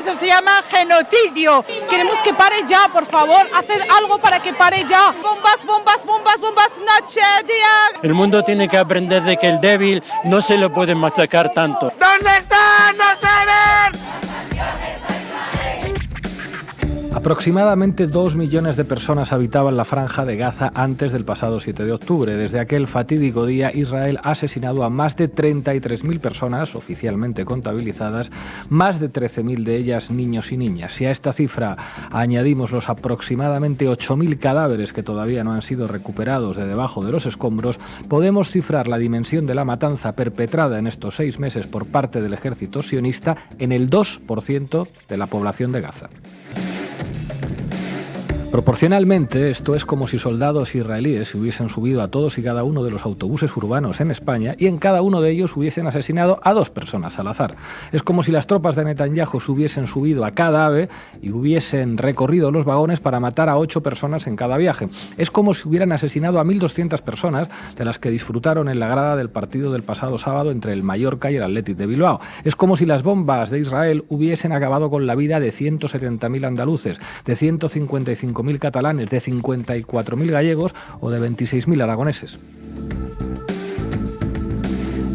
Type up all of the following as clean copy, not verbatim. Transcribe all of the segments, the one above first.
eso se llama genocidio. Queremos que pare ya, por favor, haced algo para que pare ya. Bombas, bombas, bombas, bombas, noche, día. El mundo tiene que aprender de que el débil no se lo puede machacar tanto. ¿Dónde están? ¡No se ven! Aproximadamente 2 millones de personas habitaban la franja de Gaza antes del pasado 7 de octubre. Desde aquel fatídico día, Israel ha asesinado a más de 33.000 personas, oficialmente contabilizadas, más de 13.000 de ellas niños y niñas. Si a esta cifra añadimos los aproximadamente 8.000 cadáveres que todavía no han sido recuperados de debajo de los escombros, podemos cifrar la dimensión de la matanza perpetrada en estos 6 meses por parte del ejército sionista en el 2% de la población de Gaza. Proporcionalmente, esto es como si soldados israelíes se hubiesen subido a todos y cada uno de los autobuses urbanos en España y en cada uno de ellos hubiesen asesinado a 2 personas al azar. Es como si las tropas de Netanyahu se hubiesen subido a cada ave y hubiesen recorrido los vagones para matar a 8 personas en cada viaje. Es como si hubieran asesinado a 1.200 personas, de las que disfrutaron en la grada del partido del pasado sábado entre el Mallorca y el Athletic de Bilbao. Es como si las bombas de Israel hubiesen acabado con la vida de 170.000 andaluces, de 155.000 catalanes, de 54.000 gallegos o de 26.000 aragoneses.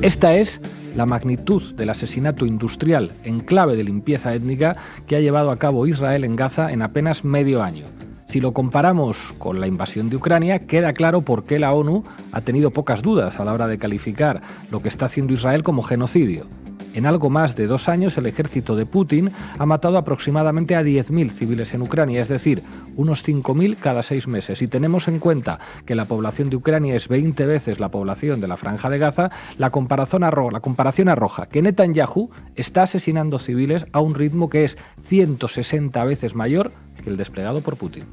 Esta es la magnitud del asesinato industrial en clave de limpieza étnica que ha llevado a cabo Israel en Gaza en apenas medio año. Si lo comparamos con la invasión de Ucrania, queda claro por qué la ONU ha tenido pocas dudas a la hora de calificar lo que está haciendo Israel como genocidio. En algo más de 2 años, el ejército de Putin ha matado aproximadamente a 10.000 civiles en Ucrania, es decir, unos 5.000 cada 6 meses. Si tenemos en cuenta que la población de Ucrania es 20 veces la población de la Franja de Gaza, la comparación arroja que Netanyahu está asesinando civiles a un ritmo que es 160 veces mayor que el desplegado por Putin.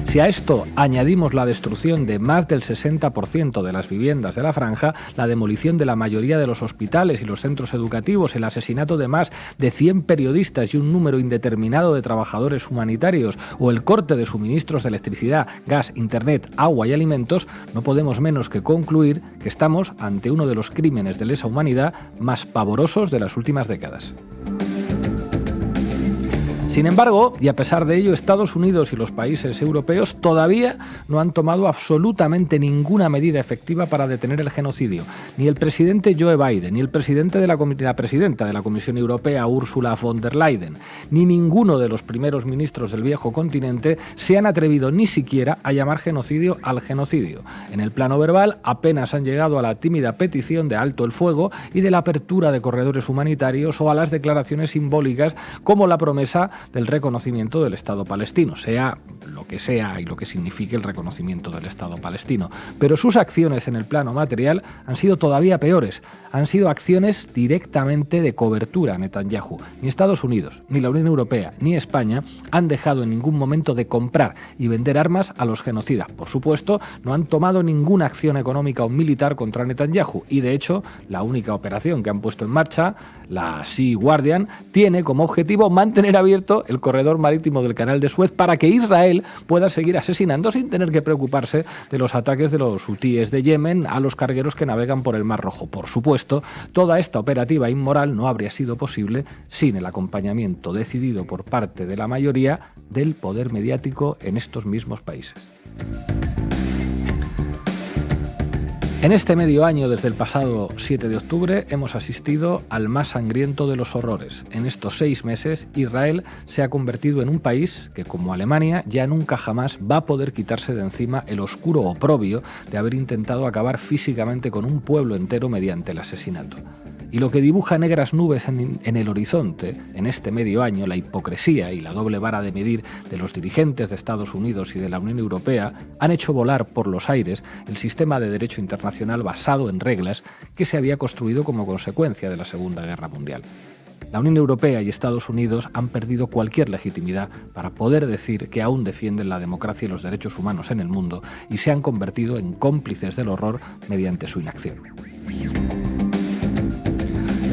Si a esto añadimos la destrucción de más del 60% de las viviendas de la franja, la demolición de la mayoría de los hospitales y los centros educativos, el asesinato de más de 100 periodistas y un número indeterminado de trabajadores humanitarios o el corte de suministros de electricidad, gas, internet, agua y alimentos, no podemos menos que concluir que estamos ante uno de los crímenes de lesa humanidad más pavorosos de las últimas décadas. Sin embargo, y a pesar de ello, Estados Unidos y los países europeos todavía no han tomado absolutamente ninguna medida efectiva para detener el genocidio. Ni el presidente Joe Biden, ni el presidente de la presidenta de la Comisión Europea, Ursula von der Leyen, ni ninguno de los primeros ministros del viejo continente se han atrevido ni siquiera a llamar genocidio al genocidio. En el plano verbal apenas han llegado a la tímida petición de alto el fuego y de la apertura de corredores humanitarios o a las declaraciones simbólicas como la promesa del reconocimiento del Estado palestino, sea lo que sea y lo que signifique el reconocimiento del Estado palestino. Pero sus acciones en el plano material han sido todavía peores. Han sido acciones directamente de cobertura a Netanyahu. Ni Estados Unidos, ni la Unión Europea, ni España han dejado en ningún momento de comprar y vender armas a los genocidas. Por supuesto, no han tomado ninguna acción económica o militar contra Netanyahu y, de hecho, la única operación que han puesto en marcha, la Sea Guardian, tiene como objetivo mantener abierto el corredor marítimo del Canal de Suez para que Israel pueda seguir asesinando sin tener que preocuparse de los ataques de los hutíes de Yemen a los cargueros que navegan por el Mar Rojo. Por supuesto, toda esta operativa inmoral no habría sido posible sin el acompañamiento decidido por parte de la mayoría del poder mediático en estos mismos países. En este medio año, desde el pasado 7 de octubre, hemos asistido al más sangriento de los horrores. En estos 6 meses, Israel se ha convertido en un país que, como Alemania, ya nunca jamás va a poder quitarse de encima el oscuro oprobio de haber intentado acabar físicamente con un pueblo entero mediante el asesinato. Y lo que dibuja negras nubes en el horizonte, en este medio año, la hipocresía y la doble vara de medir de los dirigentes de Estados Unidos y de la Unión Europea, han hecho volar por los aires el sistema de derecho internacional basado en reglas que se había construido como consecuencia de la Segunda Guerra Mundial. La Unión Europea y Estados Unidos han perdido cualquier legitimidad para poder decir que aún defienden la democracia y los derechos humanos en el mundo y se han convertido en cómplices del horror mediante su inacción.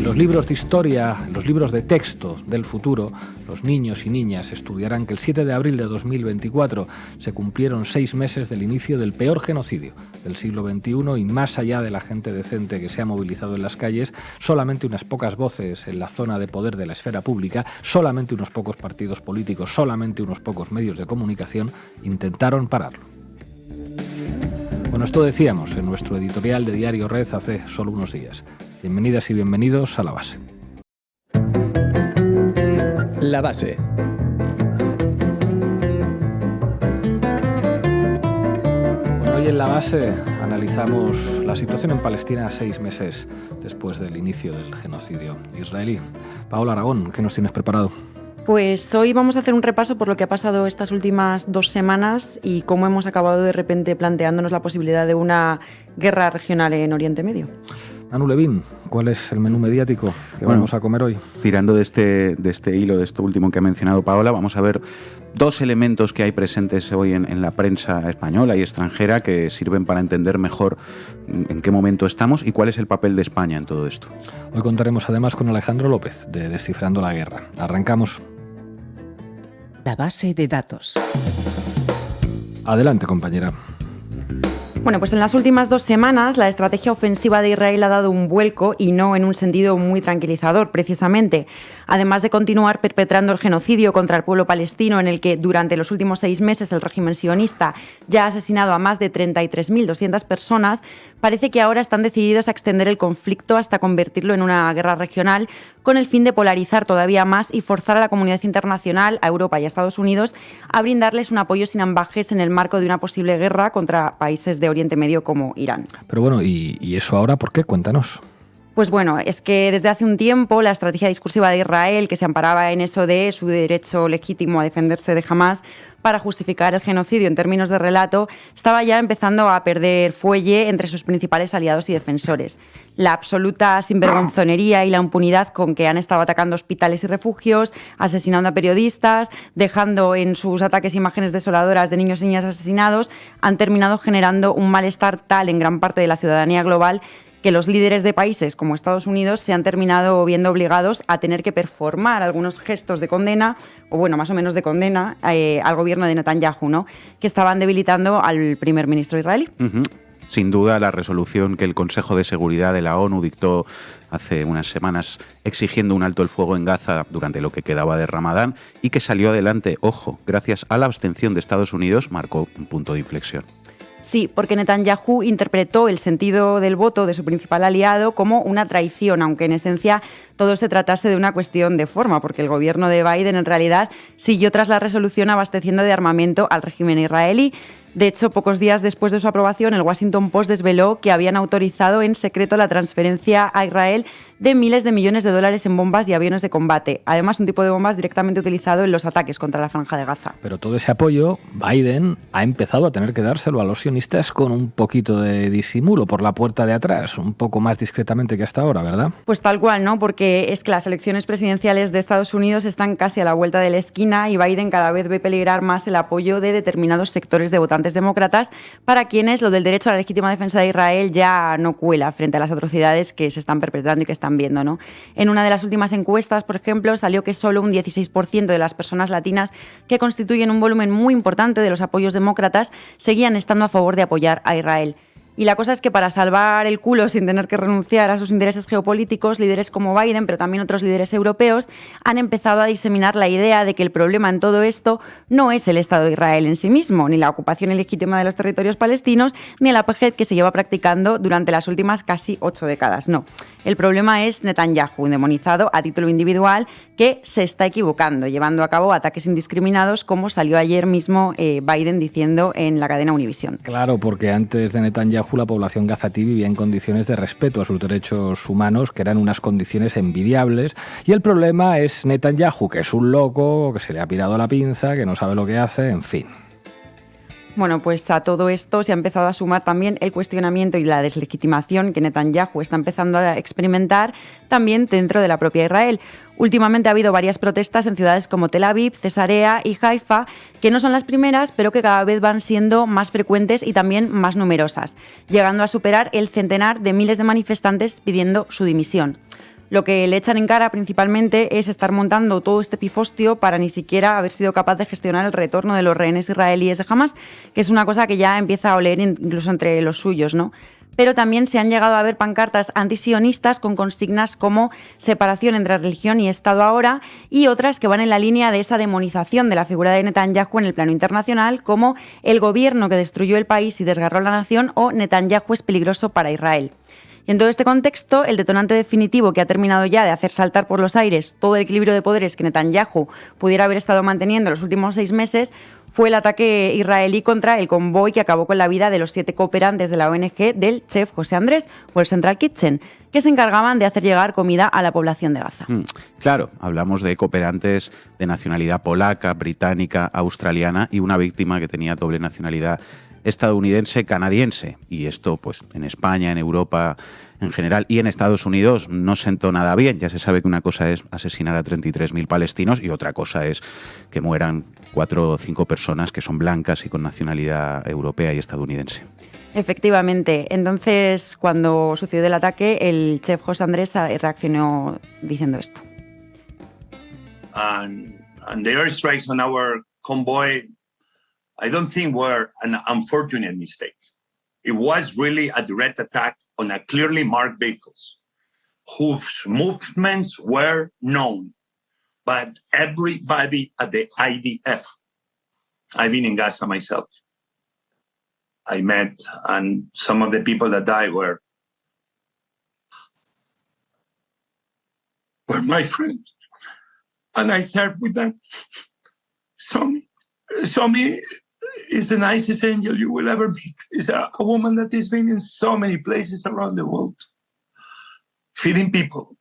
En los libros de historia, en los libros de texto del futuro, los niños y niñas estudiarán que el 7 de abril de 2024 se cumplieron 6 meses del inicio del peor genocidio del siglo XXI y más allá de la gente decente que se ha movilizado en las calles, solamente unas pocas voces en la zona de poder de la esfera pública, solamente unos pocos partidos políticos, solamente unos pocos medios de comunicación intentaron pararlo. Bueno, esto decíamos en nuestro editorial de Diario Red hace solo unos días. Bienvenidas y bienvenidos a La Base. La Base. Bueno, hoy en La Base analizamos la situación en Palestina 6 meses después del inicio del genocidio israelí. Paola Aragón, ¿qué nos tienes preparado? Pues hoy vamos a hacer un repaso por lo que ha pasado estas últimas 2 semanas y cómo hemos acabado de repente planteándonos la posibilidad de una guerra regional en Oriente Medio. Manu Levín, ¿cuál es el menú mediático que vamos a comer hoy? Tirando de este hilo, de esto último que ha mencionado Paola, vamos a ver 2 elementos que hay presentes hoy en la prensa española y extranjera que sirven para entender mejor en qué momento estamos y cuál es el papel de España en todo esto. Hoy contaremos además con Alejandro López, de Descifrando la Guerra. Arrancamos. La base de datos. Adelante, compañera. Bueno, pues en las últimas 2 semanas la estrategia ofensiva de Israel ha dado un vuelco y no en un sentido muy tranquilizador, precisamente. Además de continuar perpetrando el genocidio contra el pueblo palestino, en el que durante los últimos 6 meses el régimen sionista ya ha asesinado a más de 33.200 personas, parece que ahora están decididos a extender el conflicto hasta convertirlo en una guerra regional, con el fin de polarizar todavía más y forzar a la comunidad internacional, a Europa y a Estados Unidos, a brindarles un apoyo sin ambajes en el marco de una posible guerra contra países de Oriente Medio como Irán. Pero bueno, ¿y eso ahora por qué? Cuéntanos. Pues bueno, es que desde hace un tiempo la estrategia discursiva de Israel, que se amparaba en eso de su derecho legítimo a defenderse de Hamás para justificar el genocidio en términos de relato, estaba ya empezando a perder fuelle entre sus principales aliados y defensores. La absoluta sinvergonzonería y la impunidad con que han estado atacando hospitales y refugios, asesinando a periodistas, dejando en sus ataques imágenes desoladoras de niños y niñas asesinados, han terminado generando un malestar tal en gran parte de la ciudadanía global que los líderes de países como Estados Unidos se han terminado viendo obligados a tener que performar algunos gestos de condena, o bueno, más o menos de condena, al gobierno de Netanyahu, ¿no?, que estaban debilitando al primer ministro israelí. Uh-huh. Sin duda, la resolución que el Consejo de Seguridad de la ONU dictó hace unas semanas exigiendo un alto el fuego en Gaza durante lo que quedaba de Ramadán y que salió adelante, ojo, gracias a la abstención de Estados Unidos, marcó un punto de inflexión. Sí, porque Netanyahu interpretó el sentido del voto de su principal aliado como una traición, aunque en esencia todo se tratase de una cuestión de forma, porque el gobierno de Biden en realidad siguió tras la resolución abasteciendo de armamento al régimen israelí. De hecho, pocos días después de su aprobación, el Washington Post desveló que habían autorizado en secreto la transferencia a Israel de miles de millones de dólares en bombas y aviones de combate. Además, un tipo de bombas directamente utilizado en los ataques contra la Franja de Gaza. Pero todo ese apoyo, Biden ha empezado a tener que dárselo a los sionistas con un poquito de disimulo por la puerta de atrás, un poco más discretamente que hasta ahora, ¿verdad? Pues tal cual, ¿no? Porque es que las elecciones presidenciales de Estados Unidos están casi a la vuelta de la esquina y Biden cada vez ve peligrar más el apoyo de determinados sectores de votantes demócratas para quienes lo del derecho a la legítima defensa de Israel ya no cuela frente a las atrocidades que se están perpetrando y que están viendo, ¿no? En una de las últimas encuestas, por ejemplo, salió que solo un 16% de las personas latinas, que constituyen un volumen muy importante de los apoyos demócratas, seguían estando a favor de apoyar a Israel. Y la cosa es que para salvar el culo sin tener que renunciar a sus intereses geopolíticos, líderes como Biden, pero también otros líderes europeos, han empezado a diseminar la idea de que el problema en todo esto no es el Estado de Israel en sí mismo, ni la ocupación ilegítima de los territorios palestinos, ni el apartheid que se lleva practicando durante las últimas casi 8 décadas. No, el problema es Netanyahu, demonizado a título individual, que se está equivocando, llevando a cabo ataques indiscriminados, como salió ayer mismo Biden diciendo en la cadena Univision. Claro, porque antes de Netanyahu la población gazatí vivía en condiciones de respeto a sus derechos humanos, que eran unas condiciones envidiables, y el problema es Netanyahu, que es un loco, que se le ha pirado la pinza, que no sabe lo que hace, en fin. Bueno, pues a todo esto se ha empezado a sumar también el cuestionamiento y la deslegitimación que Netanyahu está empezando a experimentar también dentro de la propia Israel. Últimamente ha habido varias protestas en ciudades como Tel Aviv, Cesarea y Haifa, que no son las primeras, pero que cada vez van siendo más frecuentes y también más numerosas, llegando a superar el centenar de miles de manifestantes pidiendo su dimisión. Lo que le echan en cara principalmente es estar montando todo este pifostio para ni siquiera haber sido capaz de gestionar el retorno de los rehenes israelíes de Hamas, que es una cosa que ya empieza a oler incluso entre los suyos, ¿no? Pero también se han llegado a ver pancartas antisionistas con consignas como separación entre religión y Estado ahora, y otras que van en la línea de esa demonización de la figura de Netanyahu en el plano internacional, como el gobierno que destruyó el país y desgarró la nación, o Netanyahu es peligroso para Israel. Y en todo este contexto, el detonante definitivo que ha terminado ya de hacer saltar por los aires todo el equilibrio de poderes que Netanyahu pudiera haber estado manteniendo los últimos 6 meses fue el ataque israelí contra el convoy que acabó con la vida de los 7 cooperantes de la ONG del chef José Andrés o el Central Kitchen, que se encargaban de hacer llegar comida a la población de Gaza. Claro, hablamos de cooperantes de nacionalidad polaca, británica, australiana y una víctima que tenía doble nacionalidad estadounidense-canadiense. Y esto, pues, en España, en Europa en general y en Estados Unidos no sentó nada bien. Ya se sabe que una cosa es asesinar a 33.000 palestinos y otra cosa es que mueran 4 o 5 personas que son blancas y con nacionalidad europea y estadounidense. Efectivamente. Entonces, cuando sucedió el ataque, el chef José Andrés reaccionó diciendo esto. And the airstrikes on our convoy, I don't think were an unfortunate mistake. It was really a direct attack on a clearly marked vehicles whose movements were known by everybody at the IDF. I've been in Gaza myself. I met, and some of the people that died were my friends, and I served with them. Somi is the nicest angel you will ever meet. Is a woman that has been in so many places around the world, feeding people.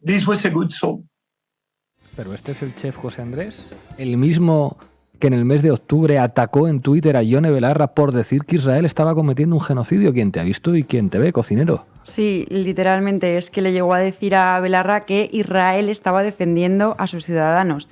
This was a good soul. Pero este es el chef José Andrés, el mismo que en el mes de octubre atacó en Twitter a Yone Belarra por decir que Israel estaba cometiendo un genocidio. ¿Quién te ha visto y quién te ve, cocinero? Sí, literalmente es que le llegó a decir a Belarra que Israel estaba defendiendo a sus ciudadanos.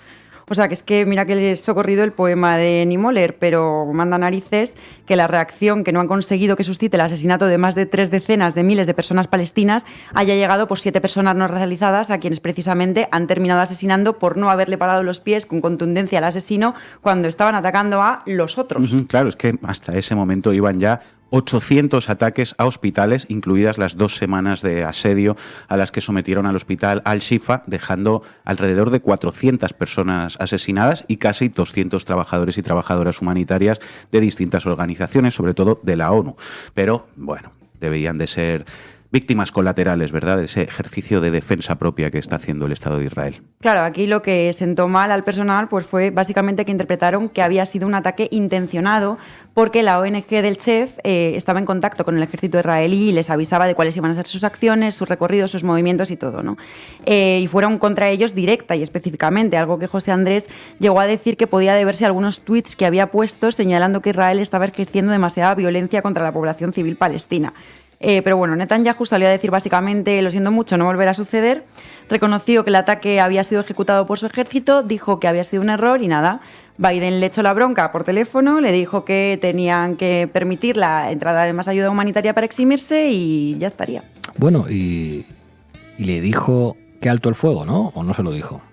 O sea, que es que mira que le he socorrido el poema de Niemöller, pero manda narices que la reacción que no han conseguido que suscite el asesinato de más de 3 decenas de miles de personas palestinas haya llegado por 7 personas no racializadas a quienes precisamente han terminado asesinando por no haberle parado los pies con contundencia al asesino cuando estaban atacando a los otros. Claro, es que hasta ese momento iban ya 800 ataques a hospitales, incluidas las 2 semanas de asedio a las que sometieron al hospital Al-Shifa, dejando alrededor de 400 personas asesinadas y casi 200 trabajadores y trabajadoras humanitarias de distintas organizaciones, sobre todo de la ONU. Pero, bueno, deberían de ser víctimas colaterales, ¿verdad?, de ese ejercicio de defensa propia que está haciendo el Estado de Israel. Claro, aquí lo que sentó mal al personal pues fue básicamente que interpretaron que había sido un ataque intencionado porque la ONG del chef estaba en contacto con el ejército israelí y les avisaba de cuáles iban a ser sus acciones, sus recorridos, sus movimientos y todo, ¿no? Y fueron contra ellos directa y específicamente, algo que José Andrés llegó a decir que podía deberse a algunos tweets que había puesto señalando que Israel estaba ejerciendo demasiada violencia contra la población civil palestina. Pero bueno, Netanyahu salió a decir básicamente, lo siento mucho, no volverá a suceder. Reconoció que el ataque había sido ejecutado por su ejército, dijo que había sido un error y nada. Biden le echó la bronca por teléfono, le dijo que tenían que permitir la entrada de más ayuda humanitaria para eximirse y ya estaría. Bueno, y le dijo que alto el fuego, ¿no? ¿O no se lo dijo?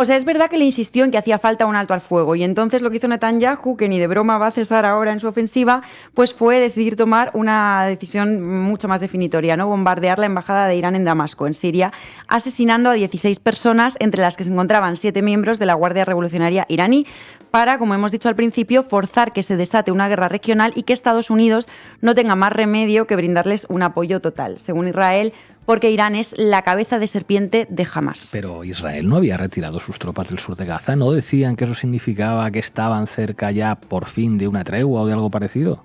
O sea, es verdad que le insistió en que hacía falta un alto al fuego y entonces lo que hizo Netanyahu, que ni de broma va a cesar ahora en su ofensiva, pues fue decidir tomar una decisión mucho más definitoria, ¿no? Bombardear la embajada de Irán en Damasco, en Siria, asesinando a 16 personas, entre las que se encontraban 7 miembros de la Guardia Revolucionaria iraní, para, como hemos dicho al principio, forzar que se desate una guerra regional y que Estados Unidos no tenga más remedio que brindarles un apoyo total. Según Israel, porque Irán es la cabeza de serpiente de Hamas. Pero Israel no había retirado sus tropas del sur de Gaza, ¿no decían que eso significaba que estaban cerca ya por fin de una tregua o de algo parecido?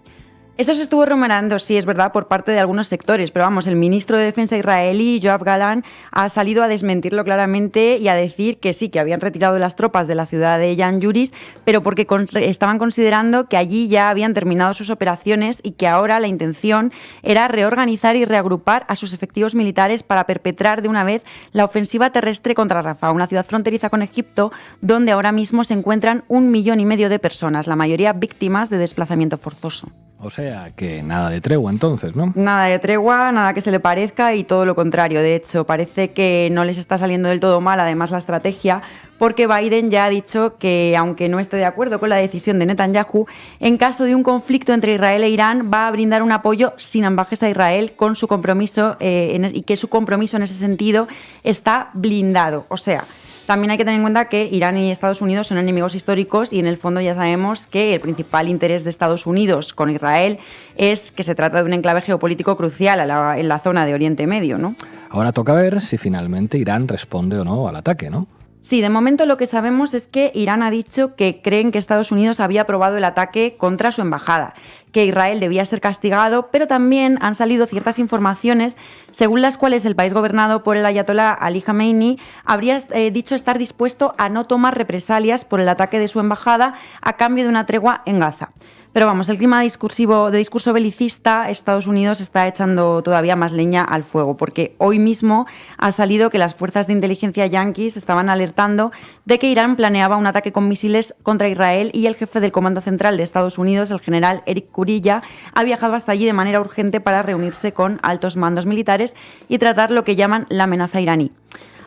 Eso se estuvo rumorando, sí, es verdad, por parte de algunos sectores, pero vamos, el ministro de Defensa israelí, Yoav Gallant, ha salido a desmentirlo claramente y a decir que sí, que habían retirado las tropas de la ciudad de Jan Yuris, pero porque estaban considerando que allí ya habían terminado sus operaciones y que ahora la intención era reorganizar y reagrupar a sus efectivos militares para perpetrar de una vez la ofensiva terrestre contra Rafah, una ciudad fronteriza con Egipto, donde ahora mismo se encuentran 1,5 millones de personas, la mayoría víctimas de desplazamiento forzoso. O sea, que nada de tregua entonces, ¿no? Nada de tregua, nada que se le parezca y todo lo contrario. De hecho, parece que no les está saliendo del todo mal, además, la estrategia, porque Biden ya ha dicho que, aunque no esté de acuerdo con la decisión de Netanyahu, en caso de un conflicto entre Israel e Irán, va a brindar un apoyo sin ambajes a Israel con su compromiso y que su compromiso en ese sentido está blindado. O sea, también hay que tener en cuenta que Irán y Estados Unidos son enemigos históricos y en el fondo ya sabemos que el principal interés de Estados Unidos con Israel es que se trata de un enclave geopolítico crucial en la zona de Oriente Medio, ¿no? Ahora toca ver si finalmente Irán responde o no al ataque, ¿no? Sí, de momento lo que sabemos es que Irán ha dicho que creen que Estados Unidos había aprobado el ataque contra su embajada, que Israel debía ser castigado, pero también han salido ciertas informaciones según las cuales el país gobernado por el ayatolá Ali Khamenei habría dicho estar dispuesto a no tomar represalias por el ataque de su embajada a cambio de una tregua en Gaza. Pero vamos, el clima de discurso belicista, Estados Unidos está echando todavía más leña al fuego, porque hoy mismo ha salido que las fuerzas de inteligencia yanquis estaban alertando de que Irán planeaba un ataque con misiles contra Israel y el jefe del Comando Central de Estados Unidos, el general Eric Kurilla, ha viajado hasta allí de manera urgente para reunirse con altos mandos militares y tratar lo que llaman la amenaza iraní.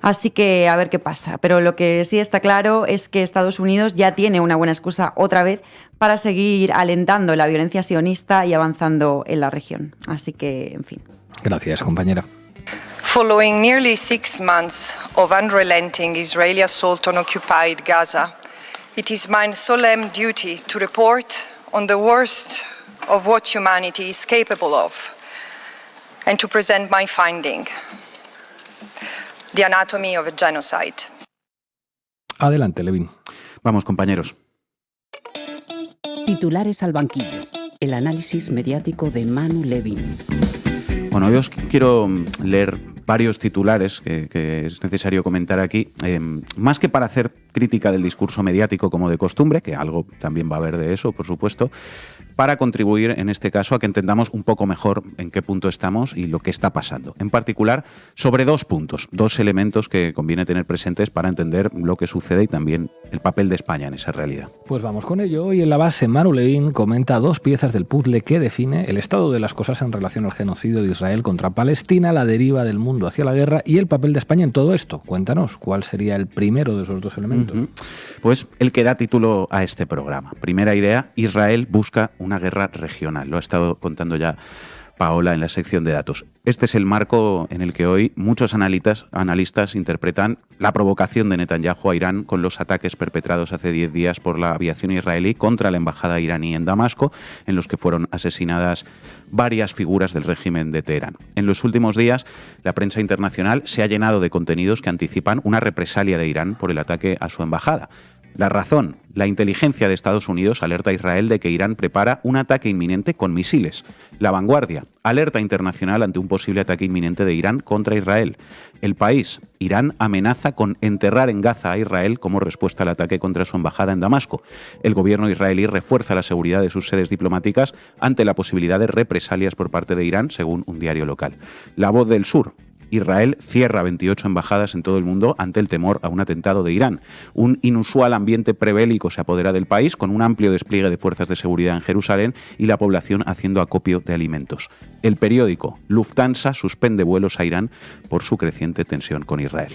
Así que a ver qué pasa. Pero lo que sí está claro es que Estados Unidos ya tiene una buena excusa otra vez para seguir alentando la violencia sionista y avanzando en la región. Así que, en fin. Gracias, compañera. Following nearly 6 months of unrelenting Israeli assault on occupied Gaza, it is my solemn duty to report on the worst of what humanity is capable of and to present my finding. The Anatomy of a Genocide. Adelante, Levin. Vamos, compañeros. Titulares al banquillo. El análisis mediático de Manu Levin. Bueno, hoy os quiero leer varios titulares que es necesario comentar aquí, más que para hacer crítica del discurso mediático como de costumbre, que algo también va a haber de eso, por supuesto, para contribuir en este caso a que entendamos un poco mejor en qué punto estamos y lo que está pasando. En particular, sobre 2 puntos, 2 elementos que conviene tener presentes para entender lo que sucede y también el papel de España en esa realidad. Pues vamos con ello. Y en la base, Manu Levin comenta 2 piezas del puzzle que define el estado de las cosas en relación al genocidio de Israel contra Palestina, la deriva del mundo hacia la guerra y el papel de España en todo esto. Cuéntanos, ¿cuál sería el primero de esos 2 elementos? Pues el que da título a este programa. Primera idea, Israel busca una guerra regional. Lo ha estado contando ya Paola en la sección de datos. Este es el marco en el que hoy muchos analistas interpretan la provocación de Netanyahu a Irán con los ataques perpetrados hace 10 días por la aviación israelí contra la embajada iraní en Damasco, en los que fueron asesinadas varias figuras del régimen de Teherán. En los últimos días, la prensa internacional se ha llenado de contenidos que anticipan una represalia de Irán por el ataque a su embajada. La razón, la inteligencia de Estados Unidos alerta a Israel de que Irán prepara un ataque inminente con misiles. La Vanguardia, alerta internacional ante un posible ataque inminente de Irán contra Israel. El País, Irán amenaza con enterrar en Gaza a Israel como respuesta al ataque contra su embajada en Damasco. El gobierno israelí refuerza la seguridad de sus sedes diplomáticas ante la posibilidad de represalias por parte de Irán, según un diario local. La Voz del Sur, Israel cierra 28 embajadas en todo el mundo ante el temor a un atentado de Irán. Un inusual ambiente prebélico se apodera del país, con un amplio despliegue de fuerzas de seguridad en Jerusalén y la población haciendo acopio de alimentos. El periódico Lufthansa suspende vuelos a Irán por su creciente tensión con Israel.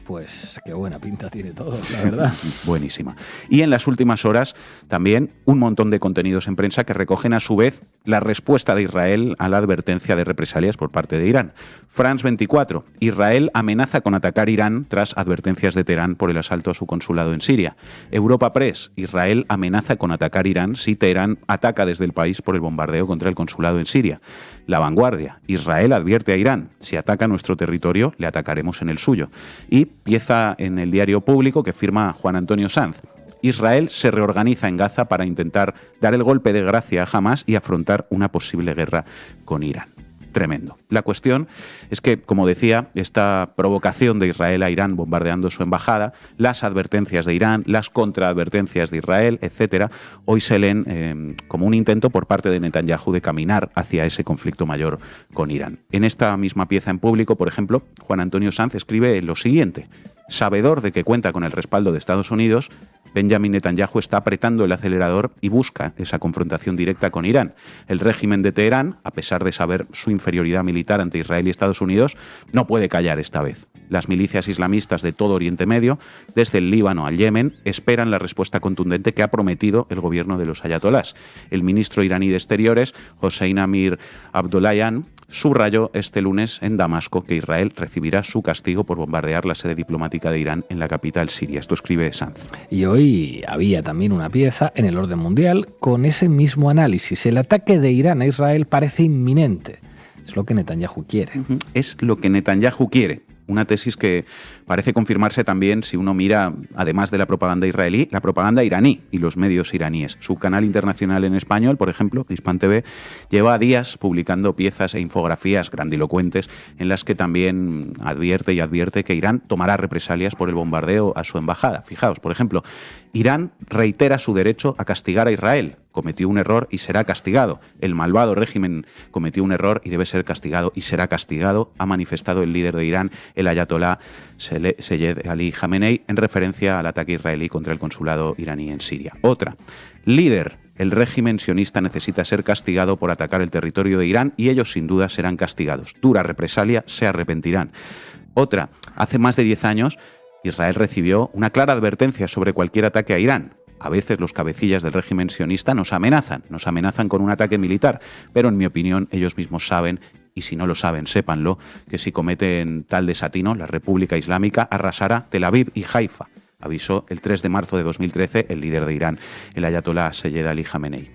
Pues qué buena pinta tiene todo, la verdad. Buenísima. Y en las últimas horas también un montón de contenidos en prensa que recogen a su vez la respuesta de Israel a la advertencia de represalias por parte de Irán. France 24. Israel amenaza con atacar Irán tras advertencias de Teherán por el asalto a su consulado en Siria. Europa Press. Israel amenaza con atacar Irán si Teherán ataca desde el país por el bombardeo contra el consulado en Siria. La Vanguardia. Israel advierte a Irán: si ataca nuestro territorio, le atacaremos en el suyo. Y pieza en el diario Público que firma Juan Antonio Sanz. Israel se reorganiza en Gaza para intentar dar el golpe de gracia a Hamás y afrontar una posible guerra con Irán. Tremendo. La cuestión es que, como decía, esta provocación de Israel a Irán bombardeando su embajada, las advertencias de Irán, las contraadvertencias de Israel, etcétera, hoy se leen como un intento por parte de Netanyahu de caminar hacia ese conflicto mayor con Irán. En esta misma pieza en Público, por ejemplo, Juan Antonio Sanz escribe lo siguiente: Sabedor de que cuenta con el respaldo de Estados Unidos, Benjamin Netanyahu está apretando el acelerador y busca esa confrontación directa con Irán. El régimen de Teherán, a pesar de saber su inferioridad militar ante Israel y Estados Unidos, no puede callar esta vez. Las milicias islamistas de todo Oriente Medio, desde el Líbano al Yemen, esperan la respuesta contundente que ha prometido el gobierno de los ayatolás. El ministro iraní de Exteriores, Hossein Amir Abdollahian, subrayó este lunes en Damasco que Israel recibirá su castigo por bombardear la sede diplomática de Irán en la capital siria. Esto escribe Sanz. Y hoy había también una pieza en el orden mundial con ese mismo análisis. El ataque de Irán a Israel parece inminente. Es lo que Netanyahu quiere. Es lo que Netanyahu quiere. Una tesis que parece confirmarse también si uno mira, además de la propaganda israelí, la propaganda iraní y los medios iraníes. Su canal internacional en español, por ejemplo, Hispan TV, lleva días publicando piezas e infografías grandilocuentes en las que también advierte que Irán tomará represalias por el bombardeo a su embajada. Fijaos, por ejemplo, Irán reitera su derecho a castigar a Israel. Cometió un error y será castigado. El malvado régimen cometió un error y debe ser castigado y será castigado, ha manifestado el líder de Irán, el ayatolá Seyed Ali Khamenei, en referencia al ataque israelí contra el consulado iraní en Siria. Otra, líder, el régimen sionista necesita ser castigado por atacar el territorio de Irán y ellos sin duda serán castigados. Dura represalia, se arrepentirán. Otra, hace más de 10 años Israel recibió una clara advertencia sobre cualquier ataque a Irán. A veces los cabecillas del régimen sionista nos amenazan con un ataque militar, pero en mi opinión ellos mismos saben, y si no lo saben, sépanlo, que si cometen tal desatino, la República Islámica arrasará Tel Aviv y Haifa, avisó el 3 de marzo de 2013 el líder de Irán, el ayatolá Seyed Ali Khamenei.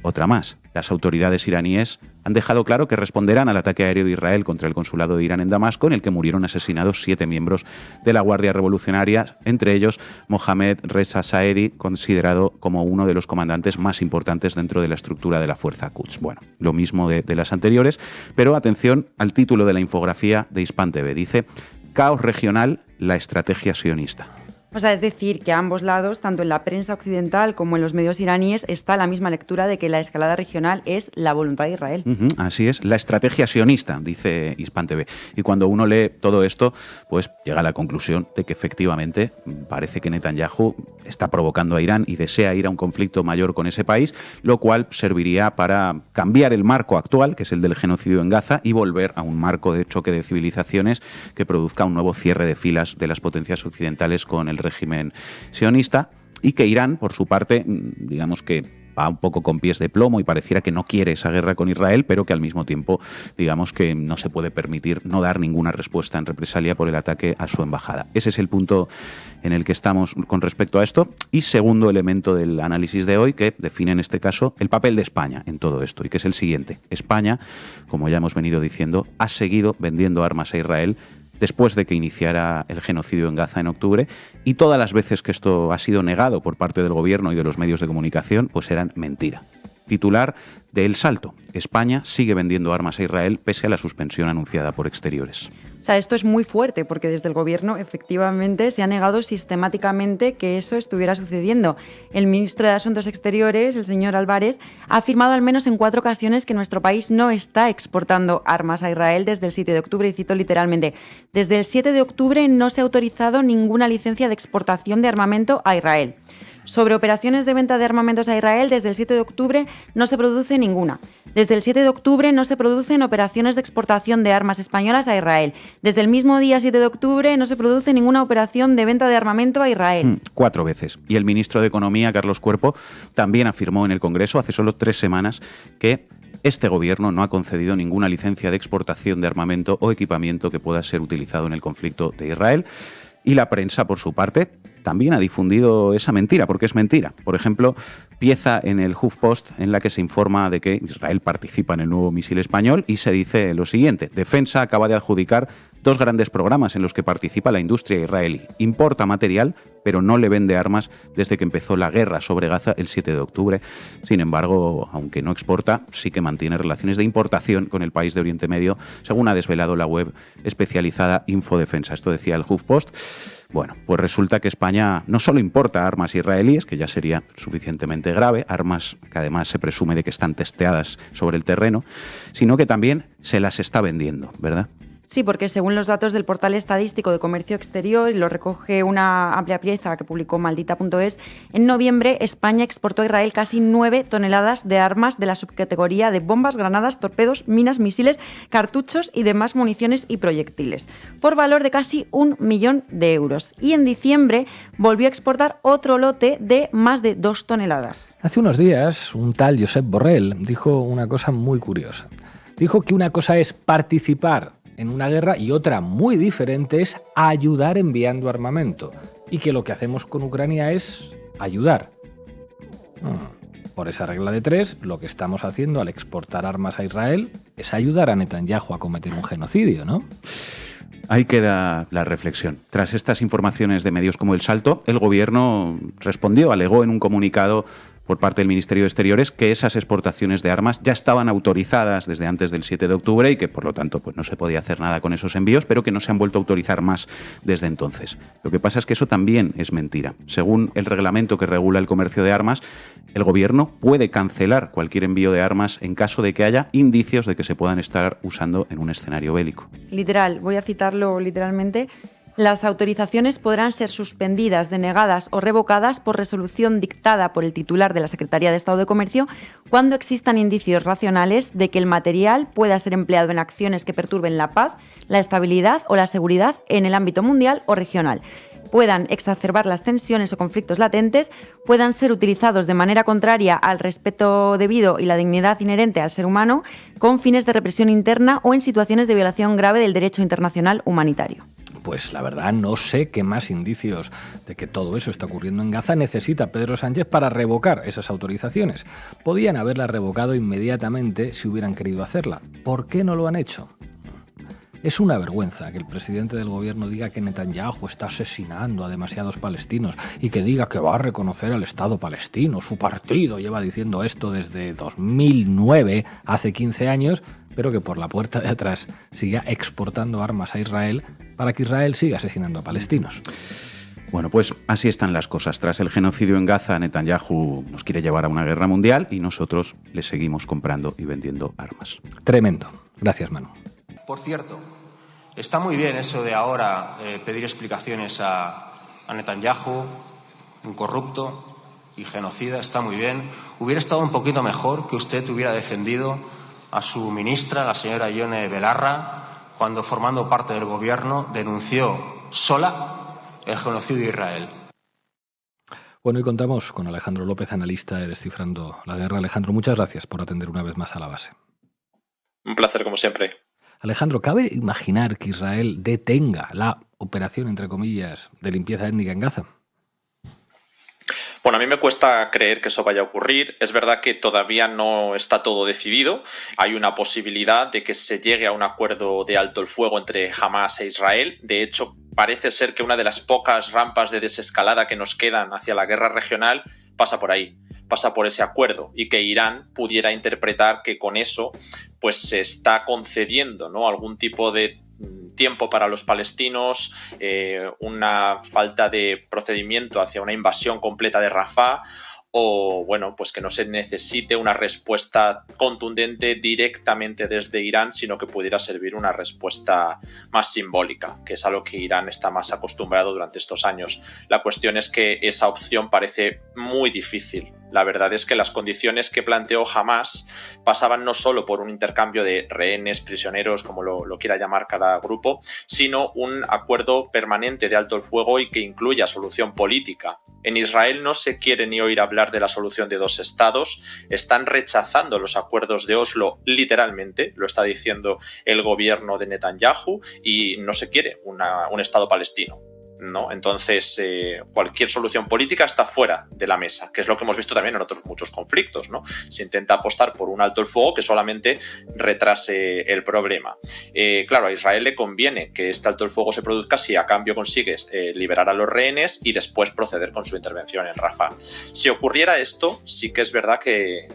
Otra más. Las autoridades iraníes han dejado claro que responderán al ataque aéreo de Israel contra el consulado de Irán en Damasco, en el que murieron asesinados 7 miembros de la Guardia Revolucionaria, entre ellos Mohammad Reza Saedi, considerado como uno de los comandantes más importantes dentro de la estructura de la Fuerza Quds. Bueno, lo mismo de las anteriores, pero atención al título de la infografía de Hispan TV. Dice: Caos regional, la estrategia sionista. O sea, es decir, que a ambos lados, tanto en la prensa occidental como en los medios iraníes, está la misma lectura de que la escalada regional es la voluntad de Israel. Así es, la estrategia sionista, dice Hispan TV. Y cuando uno lee todo esto, pues llega a la conclusión de que efectivamente parece que Netanyahu está provocando a Irán y desea ir a un conflicto mayor con ese país, lo cual serviría para cambiar el marco actual, que es el del genocidio en Gaza, y volver a un marco de choque de civilizaciones que produzca un nuevo cierre de filas de las potencias occidentales con el régimen sionista, y que Irán, por su parte, digamos que va un poco con pies de plomo y pareciera que no quiere esa guerra con Israel, pero que al mismo tiempo, digamos que no se puede permitir no dar ninguna respuesta en represalia por el ataque a su embajada. Ese es el punto en el que estamos con respecto a esto. Y segundo elemento del análisis de hoy, que define en este caso el papel de España en todo esto, y que es el siguiente. España, como ya hemos venido diciendo, ha seguido vendiendo armas a Israel después de que iniciara el genocidio en Gaza en octubre, y todas las veces que esto ha sido negado por parte del gobierno y de los medios de comunicación, pues eran mentira. Titular de El Salto: España sigue vendiendo armas a Israel pese a la suspensión anunciada por Exteriores. O sea, esto es muy fuerte porque desde el gobierno efectivamente se ha negado sistemáticamente que eso estuviera sucediendo. El ministro de Asuntos Exteriores, el señor Álvarez, ha afirmado al menos en 4 ocasiones que nuestro país no está exportando armas a Israel desde el 7 de octubre, y cito literalmente: desde el 7 de octubre no se ha autorizado ninguna licencia de exportación de armamento a Israel. Sobre operaciones de venta de armamentos a Israel, desde el 7 de octubre no se produce ninguna. Desde el 7 de octubre no se producen operaciones de exportación de armas españolas a Israel. Desde el mismo día 7 de octubre no se produce ninguna operación de venta de armamento a Israel. 4 veces. Y el ministro de Economía, Carlos Cuerpo, también afirmó en el Congreso hace solo 3 semanas que este gobierno no ha concedido ninguna licencia de exportación de armamento o equipamiento que pueda ser utilizado en el conflicto de Israel. Y la prensa, por su parte, también ha difundido esa mentira, porque es mentira. Por ejemplo, pieza en el HuffPost en la que se informa de que Israel participa en el nuevo misil español y se dice lo siguiente: Defensa acaba de adjudicar 2 grandes programas en los que participa la industria israelí. Importa material, pero no le vende armas desde que empezó la guerra sobre Gaza el 7 de octubre. Sin embargo, aunque no exporta, sí que mantiene relaciones de importación con el país de Oriente Medio, según ha desvelado la web especializada Infodefensa. Esto decía el HuffPost. Bueno, pues resulta que España no solo importa armas israelíes, que ya sería suficientemente grave, armas que además se presume de que están testeadas sobre el terreno, sino que también se las está vendiendo, ¿verdad? Sí, porque según los datos del portal estadístico de comercio exterior, y lo recoge una amplia pieza que publicó maldita.es, en noviembre España exportó a Israel casi 9 toneladas de armas de la subcategoría de bombas, granadas, torpedos, minas, misiles, cartuchos y demás municiones y proyectiles, por valor de casi 1 millón de euros. Y en diciembre volvió a exportar otro lote de más de 2 toneladas. Hace unos días, un tal Josep Borrell dijo una cosa muy curiosa. Dijo que una cosa es participar en una guerra y otra muy diferente es ayudar enviando armamento. Y que lo que hacemos con Ucrania es ayudar. Por esa regla de 3, lo que estamos haciendo al exportar armas a Israel es ayudar a Netanyahu a cometer un genocidio, ¿no? Ahí queda la reflexión. Tras estas informaciones de medios como El Salto, el gobierno respondió, alegó en un comunicado por parte del Ministerio de Exteriores que esas exportaciones de armas ya estaban autorizadas desde antes del 7 de octubre y que, por lo tanto, pues no se podía hacer nada con esos envíos, pero que no se han vuelto a autorizar más desde entonces. Lo que pasa es que eso también es mentira. Según el reglamento que regula el comercio de armas, el gobierno puede cancelar cualquier envío de armas en caso de que haya indicios de que se puedan estar usando en un escenario bélico. Literal, voy a citarlo literalmente. Las autorizaciones podrán ser suspendidas, denegadas o revocadas por resolución dictada por el titular de la Secretaría de Estado de Comercio cuando existan indicios racionales de que el material pueda ser empleado en acciones que perturben la paz, la estabilidad o la seguridad en el ámbito mundial o regional, puedan exacerbar las tensiones o conflictos latentes, puedan ser utilizados de manera contraria al respeto debido y la dignidad inherente al ser humano, con fines de represión interna o en situaciones de violación grave del derecho internacional humanitario. Pues la verdad no sé qué más indicios de que todo eso está ocurriendo en Gaza necesita Pedro Sánchez para revocar esas autorizaciones. Podían haberlas revocado inmediatamente si hubieran querido hacerla. ¿Por qué no lo han hecho? Es una vergüenza que el presidente del gobierno diga que Netanyahu está asesinando a demasiados palestinos y que diga que va a reconocer al Estado palestino. Su partido lleva diciendo esto desde 2009, hace 15 años, pero que por la puerta de atrás siga exportando armas a Israel para que Israel siga asesinando a palestinos. Bueno, pues así están las cosas. Tras el genocidio en Gaza, Netanyahu nos quiere llevar a una guerra mundial y nosotros le seguimos comprando y vendiendo armas. Tremendo. Gracias, Manu. Por cierto, está muy bien eso de ahora pedir explicaciones a Netanyahu, un corrupto y genocida, está muy bien. Hubiera estado un poquito mejor que usted hubiera defendido a su ministra, la señora Ione Belarra, cuando formando parte del gobierno denunció sola el genocidio de Israel. Bueno, y contamos con Alejandro López, analista de Descifrando la Guerra. Alejandro, muchas gracias por atender una vez más a la base. Un placer, como siempre. Alejandro, ¿cabe imaginar que Israel detenga la operación, entre comillas, de limpieza étnica en Gaza? Bueno, a mí me cuesta creer que eso vaya a ocurrir. Es verdad que todavía no está todo decidido. Hay una posibilidad de que se llegue a un acuerdo de alto el fuego entre Hamás e Israel. De hecho, parece ser que una de las pocas rampas de desescalada que nos quedan hacia la guerra regional pasa por ahí, pasa por ese acuerdo, y que Irán pudiera interpretar que con eso pues se está concediendo, ¿no?, algún tipo de tiempo para los palestinos, una falta de procedimiento hacia una invasión completa de Rafah, o bueno, pues que no se necesite una respuesta contundente directamente desde Irán, sino que pudiera servir una respuesta más simbólica, que es a lo que Irán está más acostumbrado durante estos años. La cuestión es que esa opción parece muy difícil. La verdad es que las condiciones que planteó Hamás pasaban no solo por un intercambio de rehenes, prisioneros, como lo quiera llamar cada grupo, sino un acuerdo permanente de alto el fuego y que incluya solución política. En Israel no se quiere ni oír hablar de la solución de dos estados, están rechazando los acuerdos de Oslo literalmente, lo está diciendo el gobierno de Netanyahu, y no se quiere un estado palestino, ¿no? Entonces, cualquier solución política está fuera de la mesa, que es lo que hemos visto también en otros muchos conflictos, ¿no? Se intenta apostar por un alto el fuego que solamente retrase el problema. Claro, a Israel le conviene que este alto el fuego se produzca si a cambio consigues liberar a los rehenes y después proceder con su intervención en Rafah. Si ocurriera esto, sí que es verdad que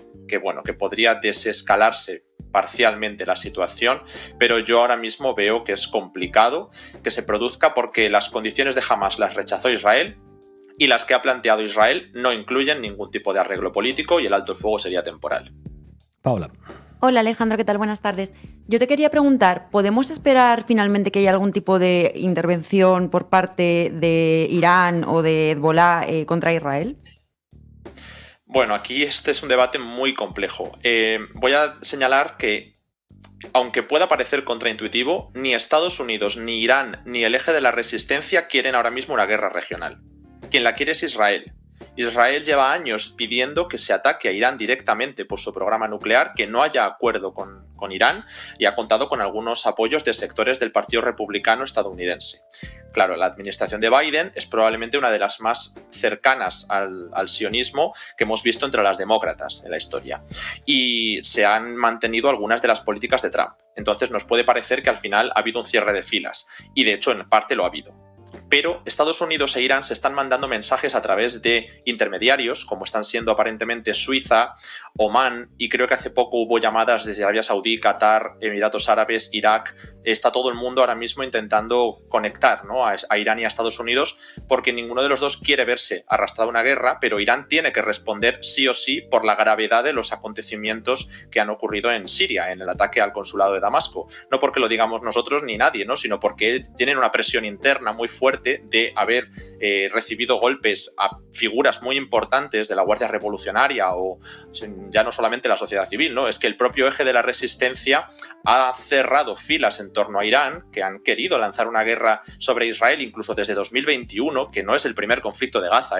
podría desescalarse parcialmente la situación, pero yo ahora mismo veo que es complicado que se produzca porque las condiciones de Hamás las rechazó Israel y las que ha planteado Israel no incluyen ningún tipo de arreglo político y el alto el fuego sería temporal. Paula. Hola Alejandro, ¿qué tal? Buenas tardes. Yo te quería preguntar, ¿podemos esperar finalmente que haya algún tipo de intervención por parte de Irán o de Hezbollah contra Israel? Bueno, aquí este es un debate muy complejo. Voy a señalar que, aunque pueda parecer contraintuitivo, ni Estados Unidos, ni Irán, ni el eje de la resistencia quieren ahora mismo una guerra regional. Quien la quiere es Israel. Israel lleva años pidiendo que se ataque a Irán directamente por su programa nuclear, que no haya acuerdo con Irán, y ha contado con algunos apoyos de sectores del Partido Republicano estadounidense. Claro, la administración de Biden es probablemente una de las más cercanas al sionismo que hemos visto entre las demócratas en la historia. Y se han mantenido algunas de las políticas de Trump. Entonces nos puede parecer que al final ha habido un cierre de filas. Y de hecho, en parte lo ha habido. Pero Estados Unidos e Irán se están mandando mensajes a través de intermediarios, como están siendo aparentemente Suiza, Omán, y creo que hace poco hubo llamadas desde Arabia Saudí, Qatar, Emiratos Árabes, Irak. Está todo el mundo ahora mismo intentando conectar, ¿no?, a Irán y a Estados Unidos, porque ninguno de los dos quiere verse arrastrado a una guerra, pero Irán tiene que responder sí o sí por la gravedad de los acontecimientos que han ocurrido en Siria, en el ataque al consulado de Damasco. No porque lo digamos nosotros ni nadie, ¿no?, sino porque tienen una presión interna muy fuerte de haber recibido golpes a figuras muy importantes de la Guardia Revolucionaria o ya no solamente la sociedad civil, ¿no? Es que el propio eje de la resistencia ha cerrado filas en torno a Irán, que han querido lanzar una guerra sobre Israel incluso desde 2021, que no es el primer conflicto de Gaza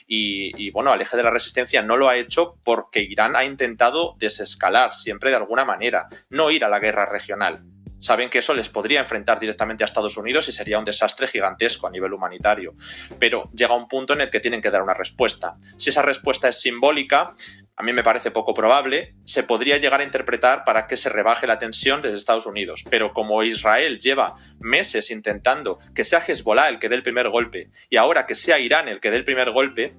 y bueno, al eje de la resistencia no lo ha hecho porque Irán ha intentado desescalar siempre de alguna manera, no ir a la guerra regional. Saben que eso les podría enfrentar directamente a Estados Unidos y sería un desastre gigantesco a nivel humanitario. Pero llega un punto en el que tienen que dar una respuesta. Si esa respuesta es simbólica, a mí me parece poco probable, se podría llegar a interpretar para que se rebaje la tensión desde Estados Unidos. Pero como Israel lleva meses intentando que sea Hezbollah el que dé el primer golpe y ahora que sea Irán el que dé el primer golpe,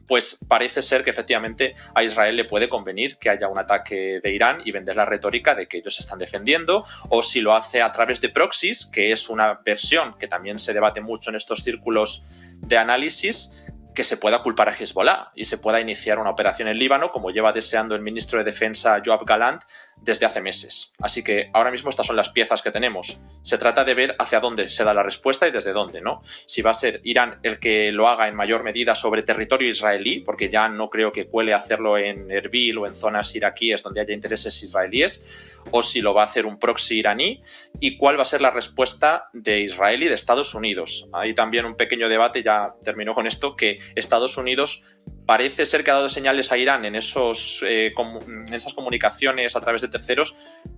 pues parece ser que efectivamente a Israel le puede convenir que haya un ataque de Irán y vender la retórica de que ellos se están defendiendo, o si lo hace a través de proxies, que es una versión que también se debate mucho en estos círculos de análisis, que se pueda culpar a Hezbollah y se pueda iniciar una operación en Líbano, como lleva deseando el ministro de Defensa Yoav Gallant desde hace meses. Así que ahora mismo estas son las piezas que tenemos. Se trata de ver hacia dónde se da la respuesta y desde dónde, ¿no? Si va a ser Irán el que lo haga en mayor medida sobre territorio israelí, porque ya no creo que cuele hacerlo en Erbil o en zonas iraquíes donde haya intereses israelíes, o si lo va a hacer un proxy iraní, y cuál va a ser la respuesta de Israel y de Estados Unidos. Hay también un pequeño debate, ya termino con esto, que Estados Unidos parece ser que ha dado señales a Irán en esas comunicaciones a través de terceros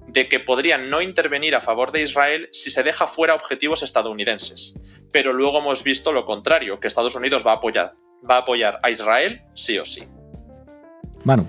de que podrían no intervenir a favor de Israel si se deja fuera objetivos estadounidenses. Pero luego hemos visto lo contrario, que Estados Unidos va a apoyar a Israel sí o sí. Manu.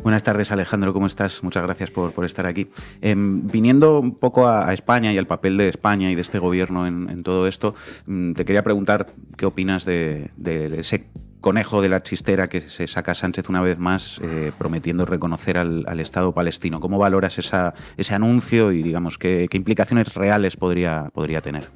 Buenas tardes, Alejandro, ¿cómo estás? Muchas gracias por estar aquí. Viniendo un poco a España y al papel de España y de este gobierno en todo esto, te quería preguntar qué opinas de ese conejo de la chistera que se saca Sánchez una vez más, prometiendo reconocer al Estado palestino. ¿Cómo valoras ese anuncio y, digamos, qué implicaciones reales podría tener?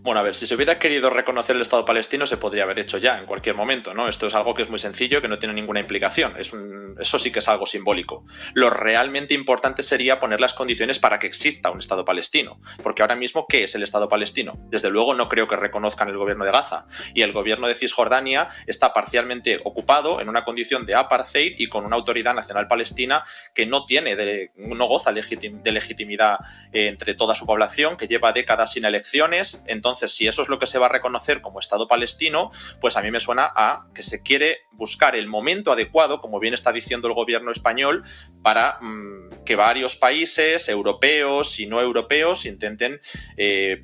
Bueno, a ver, si se hubiera querido reconocer el Estado palestino se podría haber hecho ya en cualquier momento, ¿no? Esto es algo que es muy sencillo, que no tiene ninguna implicación. Eso sí que es algo simbólico. Lo realmente importante sería poner las condiciones para que exista un Estado palestino. Porque ahora mismo, ¿qué es el Estado palestino? Desde luego no creo que reconozcan el gobierno de Gaza. Y el gobierno de Cisjordania está parcialmente ocupado en una condición de apartheid y con una autoridad nacional palestina que no goza de legitimidad entre toda su población, que lleva décadas sin elecciones. Entonces, si eso es lo que se va a reconocer como Estado palestino, pues a mí me suena a que se quiere buscar el momento adecuado, como bien está diciendo el gobierno español, para que varios países, europeos y no europeos, intenten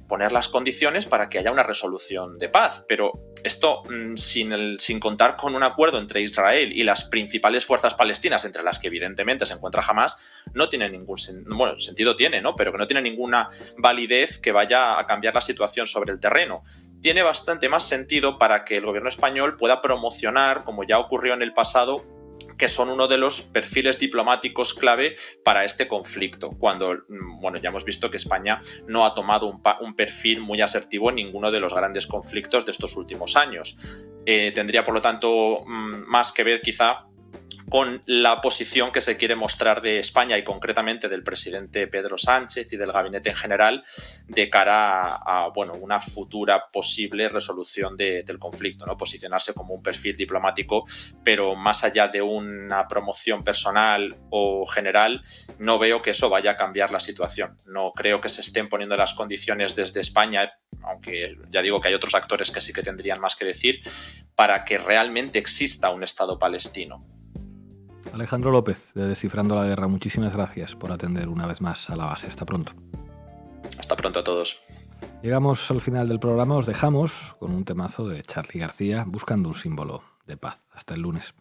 poner las condiciones para que haya una resolución de paz. Pero esto sin contar con un acuerdo entre Israel y las principales fuerzas palestinas, entre las que evidentemente se encuentra Hamás, no tiene ningún sentido tiene, ¿no? Pero que no tiene ninguna validez que vaya a cambiar la situación sobre el terreno. Tiene bastante más sentido para que el gobierno español pueda promocionar, como ya ocurrió en el pasado, que son uno de los perfiles diplomáticos clave para este conflicto, cuando, bueno, ya hemos visto que España no ha tomado un perfil muy asertivo en ninguno de los grandes conflictos de estos últimos años. Tendría, por lo tanto, más que ver quizá con la posición que se quiere mostrar de España y concretamente del presidente Pedro Sánchez y del gabinete en general de cara a una futura posible resolución del conflicto, ¿no? Posicionarse como un perfil diplomático, pero más allá de una promoción personal o general, no veo que eso vaya a cambiar la situación. No creo que se estén poniendo las condiciones desde España, aunque ya digo que hay otros actores que sí que tendrían más que decir, para que realmente exista un Estado palestino. Alejandro López, de Descifrando la Guerra, muchísimas gracias por atender una vez más a La Base. Hasta pronto. Hasta pronto a todos. Llegamos al final del programa, os dejamos con un temazo de Charly García, Buscando un símbolo de paz. Hasta el lunes.